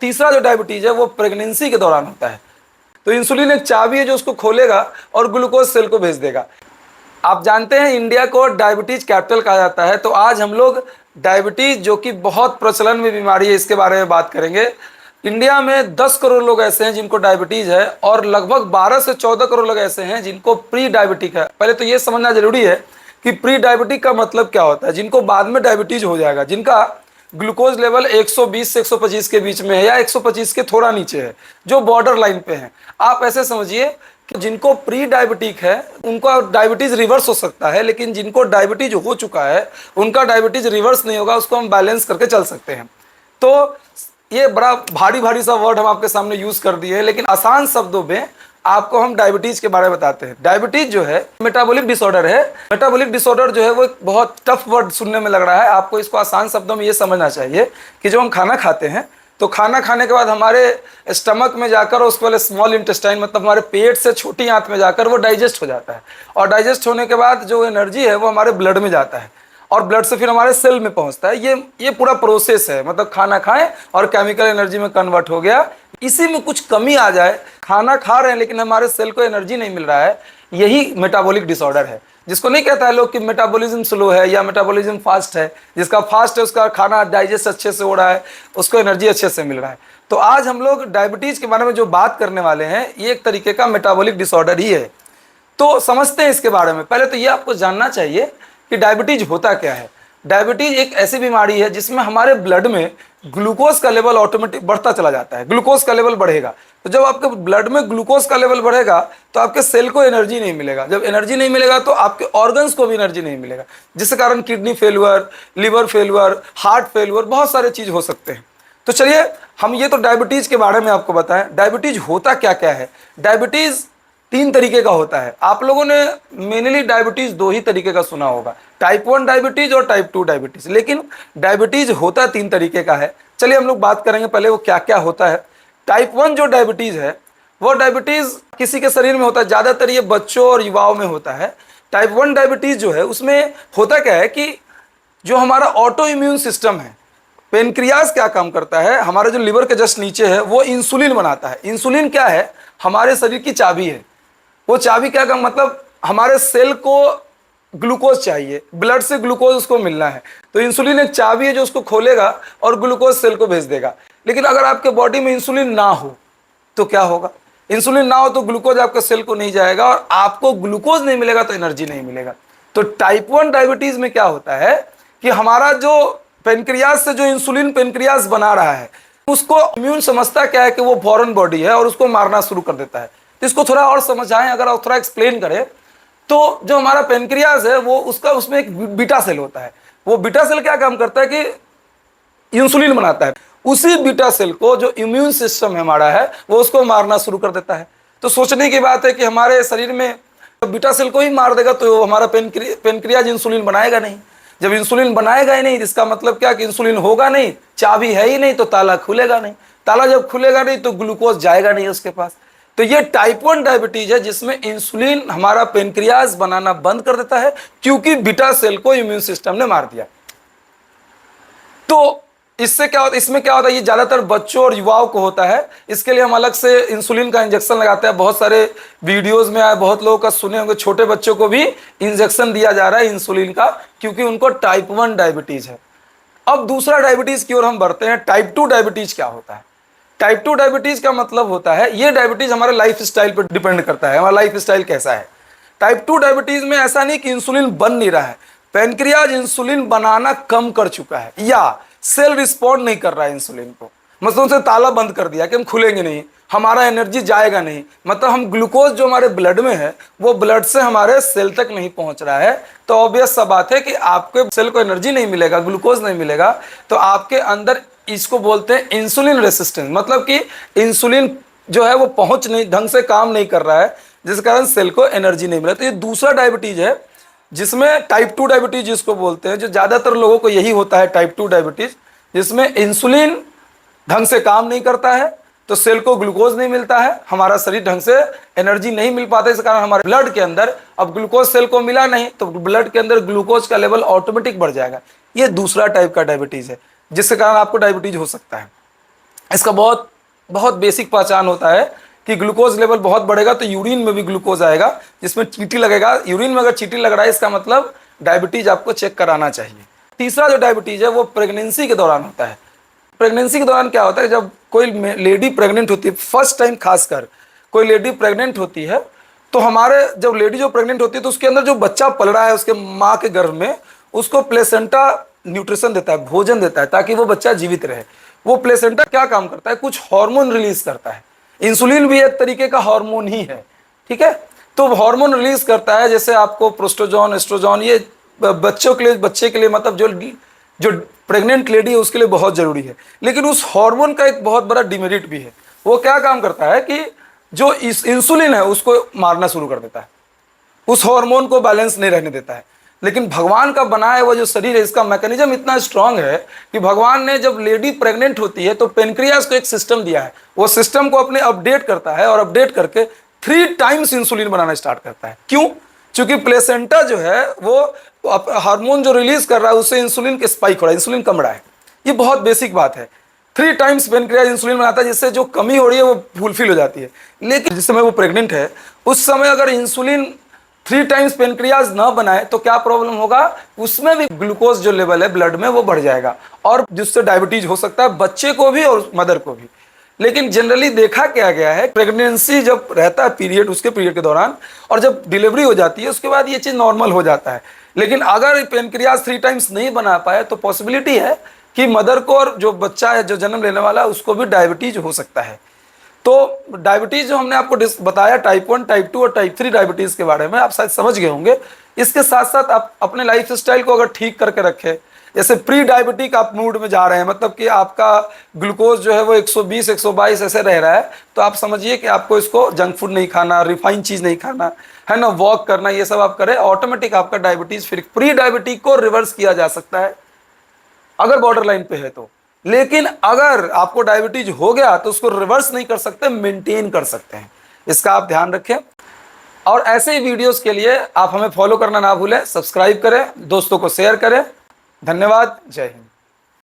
तीसरा जो डायबिटीज है वो प्रेगनेंसी के दौरान होता है। तो इंसुलिन एक चाबी है जो उसको खोलेगा और ग्लूकोज सेल को भेज देगा। आप जानते हैं इंडिया को डायबिटीज कैपिटल कहा जाता है, तो आज हम लोग डायबिटीज जो कि बहुत प्रचलन में बीमारी है इसके बारे में बात करेंगे। इंडिया में 10 करोड़ लोग ऐसे हैं जिनको डायबिटीज है और लगभग 12 से 14 करोड़ लोग ऐसे हैं जिनको प्री डायबिटिक है। पहले तो ये समझना जरूरी है कि प्री डायबिटिक का मतलब क्या होता है। जिनको बाद में डायबिटीज हो जाएगा, जिनका ग्लूकोज लेवल 120 से 125 के बीच में है या 125 के थोड़ा नीचे है, जो बॉर्डर लाइन पे है। आप ऐसे समझिए कि जिनको प्री डायबिटिक है उनका डायबिटीज रिवर्स हो सकता है, लेकिन जिनको डायबिटीज हो चुका है उनका डायबिटीज रिवर्स नहीं होगा, उसको हम बैलेंस करके चल सकते हैं। तो ये बड़ा भारी भारी सा वर्ड हम आपके सामने यूज कर दिए हैं, लेकिन आसान शब्दों में आपको हम डायबिटीज के बारे में बताते हैं। डायबिटीज जो है मेटाबॉलिक डिसऑर्डर है। मेटाबॉलिक डिसऑर्डर जो है वो एक बहुत टफ वर्ड सुनने में लग रहा है। आपको इसको आसान शब्दों में ये समझना चाहिए कि जब हम खाना खाते हैं तो खाना खाने के बाद हमारे स्टमक में जाकर, उसके पहले स्मॉल इंटेस्टाइन मतलब हमारे पेट से छोटी आंत में जाकर वो डाइजेस्ट हो जाता है, और डाइजेस्ट होने के बाद जो एनर्जी है वो हमारे ब्लड में जाता है और ब्लड से फिर हमारे सेल में पहुंचता है। ये पूरा प्रोसेस है, मतलब खाना खाएं और केमिकल एनर्जी में कन्वर्ट हो गया। इसी में कुछ कमी आ जाए, खाना खा रहे हैं लेकिन हमारे सेल को एनर्जी नहीं मिल रहा है, यही मेटाबॉलिक डिसऑर्डर है। जिसको नहीं कहता है लोग कि मेटाबॉलिज्म स्लो है या मेटाबॉलिज्म फास्ट है। जिसका फास्ट है उसका खाना डाइजेस्ट अच्छे से हो रहा है, उसको एनर्जी अच्छे से मिल रहा है। तो आज हम लोग डायबिटीज के बारे में जो बात करने वाले हैं ये एक तरीके का मेटाबॉलिक डिसऑर्डर ही है। तो समझते हैं इसके बारे में। पहले तो ये आपको जानना चाहिए कि डायबिटीज होता क्या है। डायबिटीज एक ऐसी बीमारी है जिसमें हमारे ब्लड में ग्लूकोज का लेवल ऑटोमेटिक बढ़ता चला जाता है। ग्लूकोज का लेवल बढ़ेगा, तो जब आपके ब्लड में ग्लूकोज का लेवल बढ़ेगा तो आपके सेल को एनर्जी नहीं मिलेगा। जब एनर्जी नहीं मिलेगा तो आपके ऑर्गन्स को भी एनर्जी नहीं मिलेगा, जिसके कारण kidney failure, liver failure, heart failure, बहुत सारे चीज हो सकते हैं। तो चलिए हम ये तो डायबिटीज के बारे में आपको बताएं। डायबिटीज होता क्या क्या है। डायबिटीज 3 तरीके का होता है। आप लोगों ने मेनली डायबिटीज 2 ही तरीके का सुना होगा, टाइप 1 डायबिटीज और टाइप 2 डायबिटीज, लेकिन डायबिटीज होता 3 तरीके का है। चलिए हम लोग बात करेंगे पहले वो क्या क्या होता है। टाइप 1 जो डायबिटीज है वो डायबिटीज किसी के शरीर में होता है, ज्यादातर ये बच्चों और युवाओं में होता है। टाइप 1 डायबिटीज जो है उसमें होता क्या है कि जो हमारा ऑटो इम्यून सिस्टम है, पेनक्रियाज क्या काम करता है, हमारे जो लिवर के जस्ट नीचे है वो इंसुलिन बनाता है। इंसुलिन क्या है, हमारे शरीर की चाबी है। वो चाबी क्या काम, मतलब हमारे सेल को ग्लूकोज चाहिए, ब्लड से ग्लूकोज उसको मिलना है, तो इंसुलिन एक चाबी है जो उसको खोलेगा और ग्लूकोज सेल को भेज देगा। लेकिन अगर आपके बॉडी में इंसुलिन ना हो तो क्या होगा। इंसुलिन ना हो तो ग्लूकोज आपके सेल को नहीं जाएगा और आपको ग्लूकोज नहीं मिलेगा तो एनर्जी नहीं मिलेगा। तो टाइप 1 डायबिटीज में क्या होता है कि हमारा जो पेनक्रियाज से जो इंसुलिन पेनक्रियाज बना रहा है उसको इम्यून समझता क्या है कि वो फॉरेन बॉडी है और उसको मारना शुरू कर देता है। इसको थोड़ा और समझाएं, अगर आप थोड़ा एक्सप्लेन करें तो जो हमारा पेनक्रियाज है वो उसमें एक बीटा सेल होता है। वो बीटा सेल क्या काम करता है कि इंसुलिन बनाता है। उसी बीटा सेल को जो इम्यून सिस्टम हमारा है वो उसको मारना शुरू कर देता है। तो सोचने की बात है कि हमारे शरीर में बीटा सेल को ही मार देगा तो हमारा पेनक्रियाज इंसुलिन बनाएगा नहीं। जब इंसुलिन बनाएगा ही नहीं, इसका मतलब क्या कि इंसुलिन होगा नहीं, चाबी है ही नहीं, तो ताला खुलेगा नहीं। ताला जब खुलेगा नहीं तो ग्लूकोज जाएगा नहीं उसके पास। तो ये टाइप 1 डायबिटीज है जिसमें इंसुलिन हमारा पेनक्रियाज बनाना बंद कर देता है क्योंकि बीटा सेल को इम्यून सिस्टम ने मार दिया। तो इससे क्या होता है, इसमें क्या होता है, ये ज्यादातर बच्चों और युवाओं को होता है। इसके लिए हम अलग से इंसुलिन का इंजेक्शन लगाते हैं। बहुत सारे वीडियोस में आए, बहुत लोगों का सुने होंगे, छोटे बच्चों को भी इंजेक्शन दिया जा रहा है इंसुलिन का, क्योंकि उनको टाइप 1 डायबिटीज है। अब दूसरा डायबिटीज की ओर हम बढ़ते हैं। टाइप 2 डायबिटीज क्या होता है। टाइप 2 डायबिटीज का मतलब होता है, ये डायबिटीज हमारे लाइफ स्टाइल पर डिपेंड करता है, हमारा लाइफ स्टाइल कैसा है। टाइप 2 डायबिटीज में ऐसा नहीं कि इंसुलिन बन नहीं रहा है, पेनक्रियाज इंसुलिन बनाना कम कर चुका है या सेल रिस्पॉन्ड नहीं कर रहा है इंसुलिन को, मतलब उसे ताला बंद कर दिया कि हम खुलेंगे नहीं, हमारा एनर्जी जाएगा नहीं, मतलब हम ग्लूकोज जो हमारे ब्लड में है वो ब्लड से हमारे सेल तक नहीं पहुंच रहा है। तो ऑब्वियस सा बात है कि आपके सेल को एनर्जी नहीं मिलेगा, ग्लूकोज नहीं मिलेगा, तो आपके अंदर इसको बोलते हैं इंसुलिन रेसिस्टेंस, मतलब कि इंसुलिन जो है वो पहुंच नहीं, ढंग से काम नहीं कर रहा है, जिस कारण सेल को एनर्जी नहीं मिला। तो ये दूसरा डायबिटीज है जिसमें टाइप 2 डायबिटीज जिसको बोलते हैं, जो ज्यादातर लोगों को यही होता है टाइप 2 डायबिटीज, जिसमें इंसुलिन ढंग से काम नहीं करता है तो सेल को ग्लूकोज नहीं मिलता है, हमारा शरीर ढंग से एनर्जी नहीं मिल पाता, इस कारण हमारे ब्लड के अंदर अब ग्लूकोज सेल को मिला नहीं तो ब्लड के अंदर ग्लूकोज का लेवल ऑटोमेटिक बढ़ जाएगा। ये दूसरा टाइप का डायबिटीज है जिसके कारण आपको डायबिटीज हो सकता है। इसका बहुत बहुत बेसिक पहचान होता है कि ग्लूकोज लेवल बहुत बढ़ेगा तो यूरिन में भी ग्लूकोज आएगा, जिसमें चींटी लगेगा। यूरिन में अगर चींटी लग रहा है इसका मतलब डायबिटीज आपको चेक कराना चाहिए। तीसरा जो डायबिटीज है वो प्रेगनेंसी के दौरान होता है। प्रेगनेंसी के दौरान क्या होता है, जब कोई लेडी प्रेग्नेंट होती है, फर्स्ट टाइम खासकर कोई लेडी प्रेग्नेंट होती है, तो हमारे जब लेडी जो प्रेग्नेंट होती है तो उसके अंदर जो बच्चा पल रहा है उसके माँ के गर्भ में, उसको प्लेसेंटा न्यूट्रिशन देता है, भोजन देता है ताकि वो बच्चा जीवित रहे। वो प्लेसेंटा क्या काम करता है, कुछ हार्मोन रिलीज करता है। इंसुलिन भी एक तरीके का हार्मोन ही है, ठीक है। तो हार्मोन रिलीज करता है, जैसे आपको प्रोस्टोजोन, एस्ट्रोजोन, ये बच्चे के लिए मतलब जो प्रेग्नेंट लेडी है उसके लिए बहुत जरूरी है। लेकिन उस हार्मोन का एक बहुत बड़ा डिमेरिट भी है। वो क्या काम करता है कि जो इस इंसुलिन है उसको मारना शुरू कर देता है, उस हार्मोन को बैलेंस नहीं रहने देता है। लेकिन भगवान का बनाया हुआ जो शरीर है, इसका मैकेनिज्म इतना स्ट्रांग है कि भगवान ने जब लेडी प्रेग्नेंट होती है तो पेनक्रियास को एक सिस्टम दिया है, वो सिस्टम को अपने अपडेट करता है और अपडेट करके 3 टाइम्स इंसुलिन बनाना स्टार्ट करता है। क्यों? क्योंकि प्लेसेंटा जो है वो हार्मोन जो रिलीज कर रहा है उससे इंसुलिन के स्पाइक हो रहा है, इंसुलिन कम रहा है। ये बहुत बेसिक बात है। 3 टाइम्स पेनक्रियास इंसुलिन बनाता है, जिससे जो कमी हो रही है वो फुलफिल हो जाती है। लेकिन जिस समय वो प्रेग्नेंट है उस समय अगर इंसुलिन 3 टाइम्स पेनक्रियाज ना बनाए तो क्या प्रॉब्लम होगा, उसमें भी ग्लूकोज जो लेवल है ब्लड में वो बढ़ जाएगा और जिससे डायबिटीज हो सकता है, बच्चे को भी और मदर को भी। लेकिन जनरली देखा क्या गया है, प्रेगनेंसी जब रहता है पीरियड, उसके पीरियड के दौरान और जब डिलीवरी हो जाती है उसके बाद ये चीज़ नॉर्मल हो जाता है। लेकिन अगर पेनक्रियाज 3 टाइम्स नहीं बना पाए तो पॉसिबिलिटी है कि मदर को और जो बच्चा है जो जन्म लेने वाला है उसको भी डायबिटीज हो सकता है। तो डायबिटीज जो हमने आपको बताया, टाइप 1, टाइप 2 और टाइप 3 डायबिटीज के बारे में आप शायद समझ गए होंगे। इसके साथ साथ आप अपने लाइफ स्टाइल को अगर ठीक करके रखें, जैसे प्री डायबिटिक आप मूड में जा रहे हैं, मतलब कि आपका ग्लूकोज जो है वो 120 122 ऐसे रह रहा है, तो आप समझिए कि आपको इसको जंक फूड नहीं खाना, रिफाइंड चीज़ नहीं खाना है ना, वॉक करना, ये सब आप करें, ऑटोमेटिक आपका डायबिटीज फिर प्री डायबिटिक को रिवर्स किया जा सकता है अगर बॉर्डर लाइन पे है तो। लेकिन अगर आपको डायबिटीज हो गया तो उसको रिवर्स नहीं कर सकते, मेंटेन कर सकते हैं। इसका आप ध्यान रखें। और ऐसे ही वीडियोस के लिए आप हमें फॉलो करना ना भूलें, सब्सक्राइब करें, दोस्तों को शेयर करें। धन्यवाद। जय हिंद।